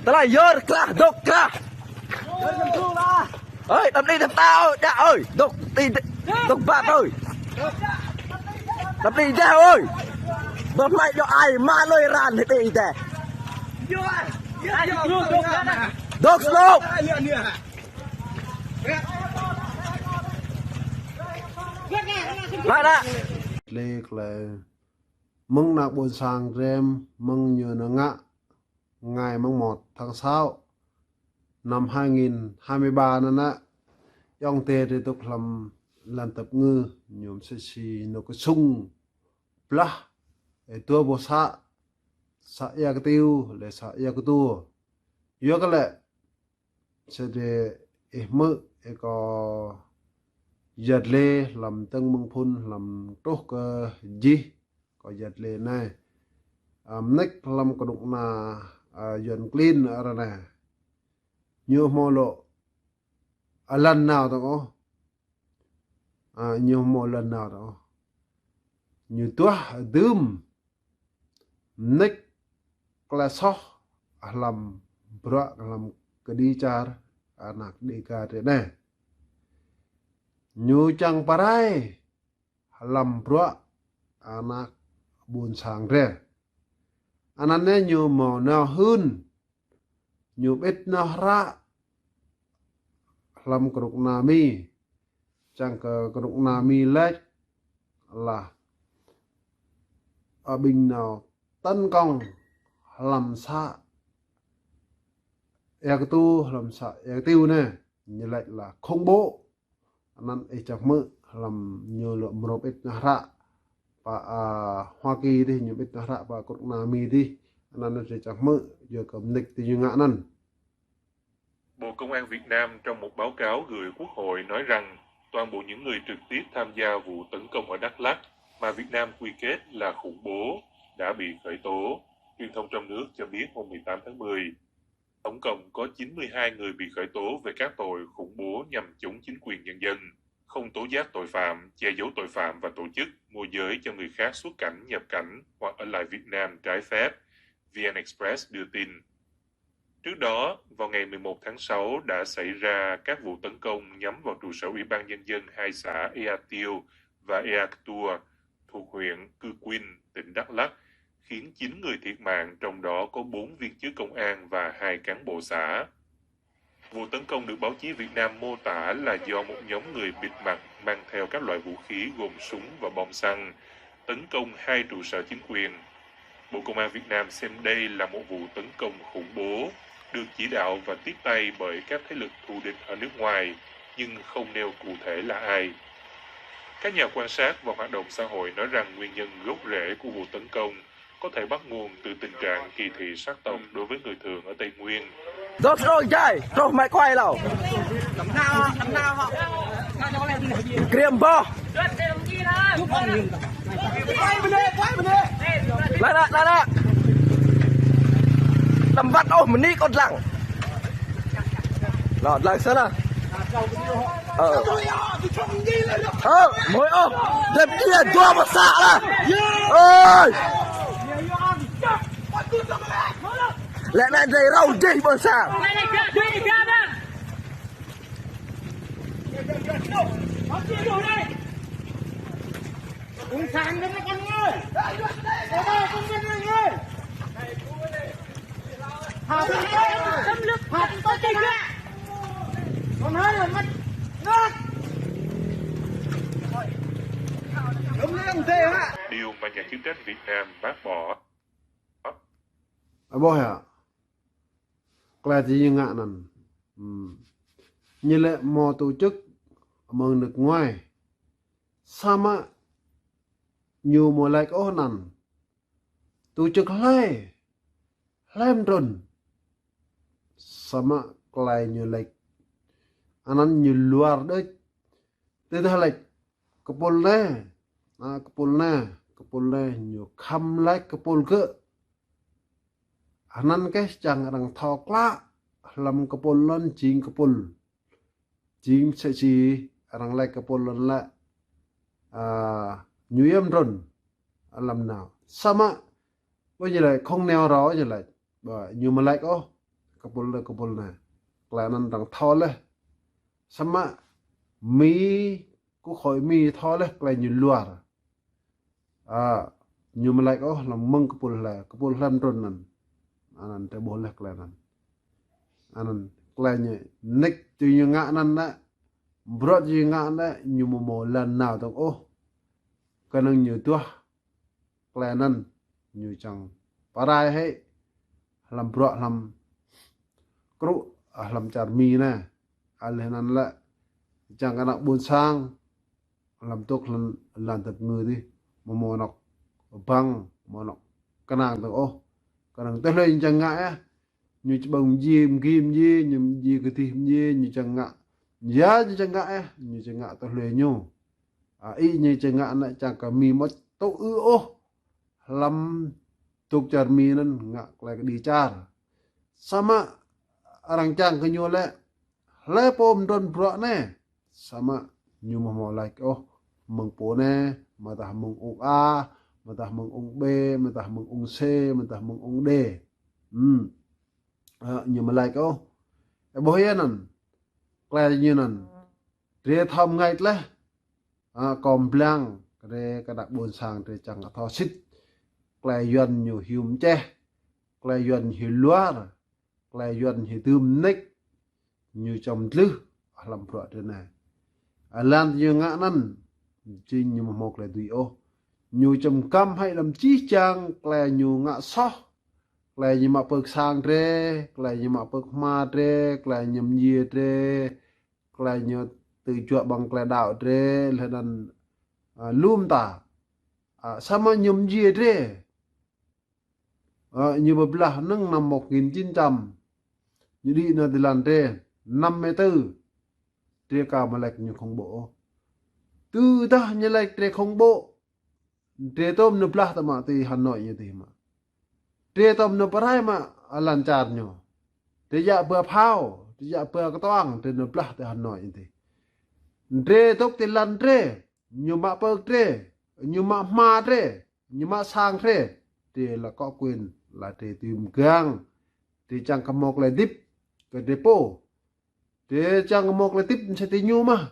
tao lại vô cả đục cả ơi đập đi đập tao đã ơi đục đi đục bạn ơi đập đi ra ơi bấm mày cho ai mà lôi ran thì đi thế đục đục lại đã lê là mừng nạc buồn sang rem mừng nhờ nó ngã ngày mùng 1 tháng 6 năm 2023 nên á dòng tê thì tục làm tập ngư nhóm sẽ xì nó có sung bla để tua bộ xã xã ya cái tiêu để xã ya cái tua yếu cái lệ sẽ để mơ có giật lê làm tân mừng phun làm tốt gì có giật lê này next làm có đụng là dần clean ở này nhiều mô lộ lần nào đó nhiều mô lần nào đó như tua đơm next là so làm bữa làm cái đi char anak đi cả thế này như chẳng parai làm bữa anak buồn sang re anan ne như mò nào hơn như biết nào ra làm cái nami chẳng cái nami lết là ở bình nào tấn công làm sao e cái tu làm sao e cái tiêu này như lại là không bố nên ấy chắc mơ làm nhiều lượng một ít ra và Hoa Kỳ thì nhiều ít ra và cũng Nam Mi thì nên sẽ chắc mơ giờ cầm nịch thì như ngã năn. Bộ Công an Việt Nam trong một báo cáo gửi Quốc hội nói rằng toàn bộ những người trực tiếp tham gia vụ tấn công ở Đắk Lắk mà Việt Nam quy kết là khủng bố đã bị khởi tố. Truyền thông trong nước cho biết hôm 18 tháng 10, tổng cộng có 92 người bị khởi tố về các tội khủng bố nhằm chống chính quyền nhân dân, không tố giác tội phạm, che giấu tội phạm và tổ chức môi giới cho người khác xuất cảnh, nhập cảnh hoặc ở lại Việt Nam trái phép, VN Express đưa tin. Trước đó, vào ngày 11 tháng 6 đã xảy ra các vụ tấn công nhắm vào trụ sở Ủy ban Nhân dân hai xã Ea Tiêu và Ea Tua thuộc huyện Cư Quynh, tỉnh Đắk Lắk, khiến 9 người thiệt mạng, trong đó có 4 viên chức công an và 2 cán bộ xã. Vụ tấn công được báo chí Việt Nam mô tả là do một nhóm người bịt mặt mang theo các loại vũ khí gồm súng và bom xăng, tấn công 2 trụ sở chính quyền. Bộ Công an Việt Nam xem đây là một vụ tấn công khủng bố, được chỉ đạo và tiếp tay bởi các thế lực thù địch ở nước ngoài, nhưng không nêu cụ thể là ai. Các nhà quan sát và hoạt động xã hội nói rằng nguyên nhân gốc rễ của vụ tấn công có thể bắt nguồn từ tình trạng kỳ thị sắc tộc đối với người thường ở Tây Nguyên. rốt rồi chạy rồi mày quay nào kiềm bo lại nè đâm vắt ô mình đi con lẳng lọt lại xem nào mới ô đẹp tiền cho một xạ là ơi lại này dây rau dây bờ xạ uống sáng đến con ơi ở đây con bên này ơi hạt xâm lược hạt tôi chơi kia còn hơi là mất nước đúng đấy ông tê hả Điều mà nhà chức trách Việt Nam bác bỏ. Bố hả cái gì như ngã năn như lệ mò tổ chức mừng nước ngoài sama nhiều mùa lại có năn tổ chức lại làm run sama cái như lại anan như luar đấy thế thôi lại kepul ne như khăm lại kepul ke anan cái chẳng rằng thọ lá làm kepul lon jing kepul jing sẽ chỉ rằng lại kepul lon lại như em run làm nào sama bây giờ lại không neo đó giờ lại bởi nhiều mà lại có kapul na klenan dang thole sama mi ku khoi mi thole klai nyu luar nyu malai oh lam meng kapul lam ron nan anan te boleh klenan anan klainya nek tu nyu nga nan na brot nyu nga na nyu mo lan nào tong oh kanang nyu tua klenan nyu chang parai hai lam brot lam kru lam char mi na aleh nan la chang anak bun sang lam tok lan tat ngư đi mo nok bang mo nok kanang tong oh kanang te le chang nga như bông diêm kim gì như gì cái tim gì như chẳng ngạ giá như chẳng ngạ như chẳng ngạ tao lười nhô ý như chẳng ngạ lại chẳng cả mì mất tao ư ô làm tục char mì nên ngạ lại đi char sama orang chang cái nhô lẽ pom don bro nè sama như mà lại ô mừng po nè mà ta mừng ông A mà ta mừng ông B mà ta mừng ông C mà ta mừng ông D như mà lại câu bố nan klai như nan re thom ngay lẽ còn blang re cái đặc buồn sang re chẳng thọ xít klai yuan nhiều hium che klai yuan hi luar klai yuan hi tum nek như trong lư làm pro thế này lan như ngã nan chỉ như một là tùy ô như trong cam hay làm chi chang klai như ngã so klai như mà bực sang tre klai như mà bực ma tre klai nhầm nhia tre klai như từ chuột bằng klai đạo tre là đàn lum ta sama nhầm nhia tre như bập là nâng năm 1900 như đi nơi làm tre 54 tre cao mà lệch như không bộ từ ta như lệch tre không bộ tre tôm nộp là ta mà thì Hà Nội như thế mà tre tôm nộp parai mà lan char nyo tre ya bờ phao tre ya bờ cái toang tre nộp là ta Hà Nội như thế tre tốc thì lan tre như mà bờ tre như mà ma tre như mà sang tre tre là có quyền là tre tìm gang tre chẳng có một lại tiếp cái depo tre chẳng có một lại tiếp sẽ tí nhu mà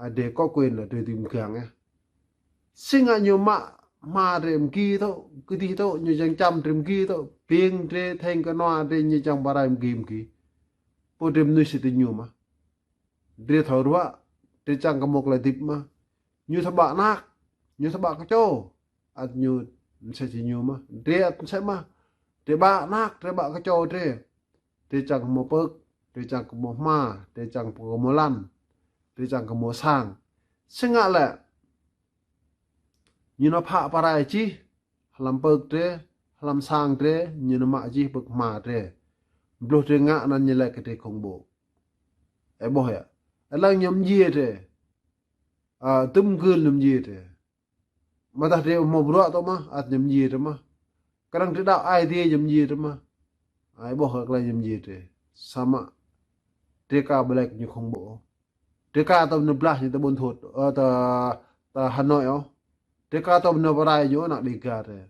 để có quyền là tre tìm gang á sinh à nhiều mà rem kia thôi cứ đi thôi như chẳng trăm rem kia thôi pieng tre thành cái noa tre như chẳng bara rem kim kia po rem nuôi sẽ nhiều mà tre thầu đó tre chẳng có một lại tiếp mà như thằng bạn nát như thằng bạn cái châu như sẽ chỉ nhiều mà tre sẽ mà tre bạn nát tre bạn cái châu tre chẳng có một bớt tre chẳng có một ma tre chẳng có một lăn tre chẳng có một sang sinh ngạ lẹ như nó phạ parai chi làm bực tre làm sang tre như nó mạ chi bực mà tre blo tre ngạ nan như lại cái tre không bộ ấy boy à lang nhom gì tre tum gương nhom gì tre mà ta tre một bữa to mà nhom gì tre mà cái đằng tre đạo ai thì nhom gì tre mà ấy boy là nhom gì tre sama tre ca black như không bộ tre ca tôm nấp lá như ta buồn thột ta Hà Nội ó tre ca tôm nấp parai nhớ nặng đi cả tre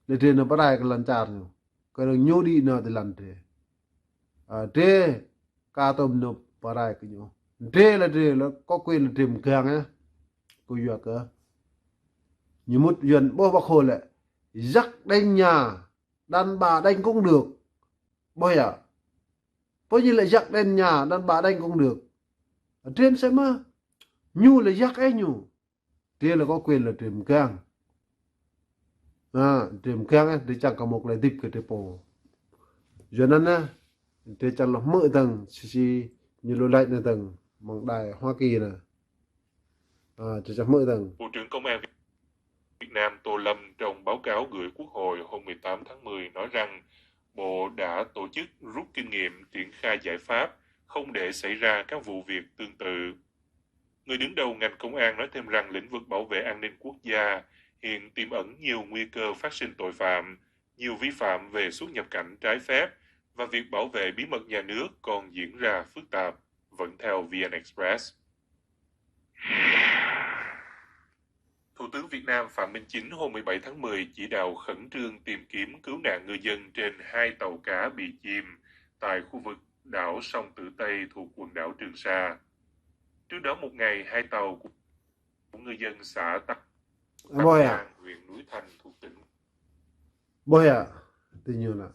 để tre nấp parai cái lần char nhở cái đường nhô đi nợ thì lần tre tre ca tôm nấp parai cái nhở tre là có quyền là tìm càng á cô dọa cơ như một dần bố bác hồ lại dắt đánh nhà đàn bà đánh cũng được bây giờ bao nhiêu lại dắt đánh nhà đàn bà đánh cũng được ở trên sẽ mà nhu là dắt ấy nhu kia là có quyền là tìm càng tìm càng ấy thì chẳng có một lại tiếp cái tepo cho nên á thì chẳng là mở tầng xí như lô lại tầng bằng đài Hoa Kỳ nè chỉ chẳng mở tầng. Bộ trưởng Công an Việt Nam Tô Lâm trong báo cáo gửi Quốc hội hôm 18 tháng 10 nói rằng Bộ đã tổ chức rút kinh nghiệm triển khai giải pháp không để xảy ra các vụ việc tương tự. Người đứng đầu ngành công an nói thêm rằng lĩnh vực bảo vệ an ninh quốc gia hiện tiềm ẩn nhiều nguy cơ phát sinh tội phạm, nhiều vi phạm về xuất nhập cảnh trái phép và việc bảo vệ bí mật nhà nước còn diễn ra phức tạp, vẫn theo VN Express. Thủ tướng tướng Việt Nam Phạm Minh Chính hôm 17 tháng 10 chỉ đạo khẩn trương tìm kiếm cứu nạn ngư dân trên 2 tàu cá bị chìm tại khu vực đảo Song Tử Tây thuộc quần đảo Trường Sa. Trước đó một ngày, 2 tàu của ngư dân xã Tắc Boy à, An, huyện Núi Thành thuộc tỉnh. boy à, thì như là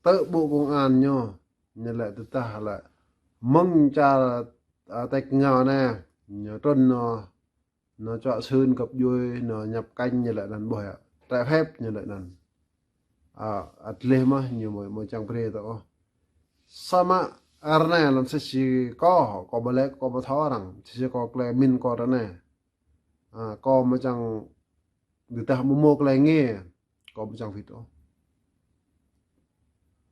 tự bộ công an nhô, như lại tự ta là mong cha tách ngào nè, nhớ trôn nó chọn sơn cặp vui nó nhập canh như lại lần boy à, trái phép như lại lần atlet mah như mọi trang pre to sama arna làm sẽ chỉ có balik có bao tháo rằng chỉ có cái min có đó nè có mà chẳng người ta mua cái nghe có mà chẳng vịt đó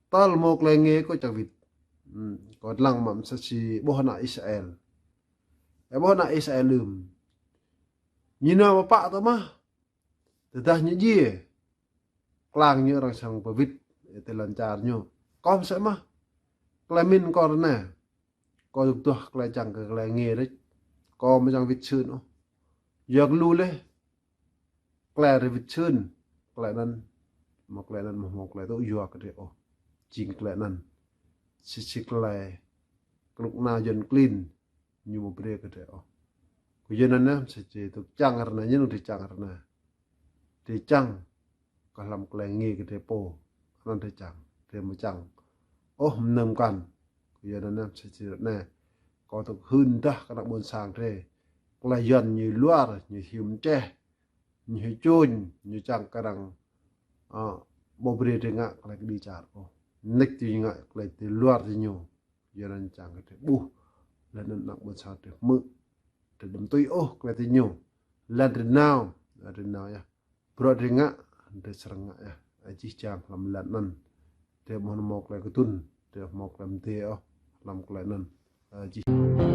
ta mua cái nghe có chẳng vịt có lăng mà sẽ chỉ bỏ na Israel bỏ na Israel lùm như nào mà bạ tao mà từ ta như gì klang như orang sang pevit itu lancarnya kom sẽ mà cái min con nè có được tuh cái chẳng cái nghe đấy có mà chẳng vịt sơn nó giặc lu lên cái vịt sơn cái nan một cái tôi giặc cái đấy chính cái nan chỉ cái lúc nào dân clean như một bề cái đấy cái dân này sẽ chỉ tôi chẳng ở này nhưng thì chẳng ở này thì chẳng có làm cái nghề cái thế po nên thì chẳng thì mà chẳng nằm cần bây giờ nó sẽ chỉ nè có tục hơn ta các bạn buôn sang thế là dần như loa như hiểm tre như chôn như chẳng cái đằng bộ bề thì ngạ lại đi chả nick thì ngạ lại thì loa thì nhiều giờ nên chẳng cái thế bu là nên nặng buôn sang thì mự thì đâm tuy lại thì nhiều là thì nào ya bro thì ngạ để serang ya aji chang lam lanan để mon mok la kutun để mok lam te làm cái nan aji